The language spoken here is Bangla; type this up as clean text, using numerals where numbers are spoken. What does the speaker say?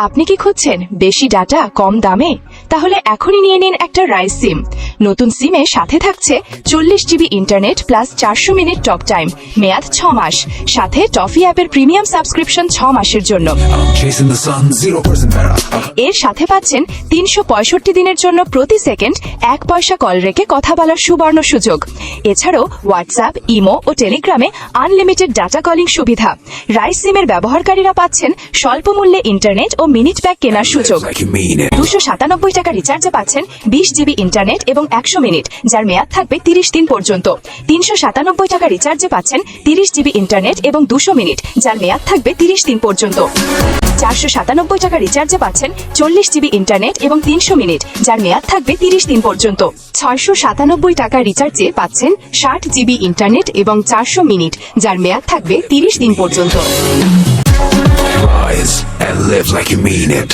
আপনি কি খুঁজছেন বেশি ডাটা কম দামে? তাহলে এখনই নিয়ে নিন একটা রাইস সিম। নতুন সিমে সাথে থাকছে 40 GB internet plus 400 minute talk time, মেয়াদ 6 মাস, সাথে টফি অ্যাপের প্রিমিয়াম সাবস্ক্রিপশন 6 মাসের জন্য। এর সাথে পাচ্ছেন 365 দিনের জন্য প্রতি সেকেন্ড 1 পয়সা কল রেখে কথা বলার সুবর্ণ সুযোগ। এছাড়াও হোয়াটসঅ্যাপ, ইমো ও টেলিগ্রামে আনলিমিটেড ডাটা কলিং সুবিধা। রাইস সিমের ব্যবহারকারীরা পাচ্ছেন স্বল্প মূল্যে ইন্টারনেট ও মিনিট প্যাক কেনার সুযোগ। 297 টাকা রিচার্জে পাচ্ছেন 20 জিবি ইন্টারনেট এবং 100 মিনিট, যার মেয়াদ থাকবে 30 দিন পর্যন্ত। 397 টাকা রিচার্জে পাচ্ছেন 30 জিবি ইন্টারনেট এবং 200 মিনিট, যার মেয়াদ থাকবে 30 দিন পর্যন্ত। 497 টাকা রিচার্জে পাচ্ছেন 40 জিবি ইন্টারনেট এবং 300 মিনিট, যার মেয়াদ থাকবে 30 দিন পর্যন্ত। 697 টাকা রিচার্জে পাচ্ছেন 60 জিবি ইন্টারনেট এবং 400 মিনিট, যার মেয়াদ থাকবে 30 দিন পর্যন্ত। Rise and live like you mean it.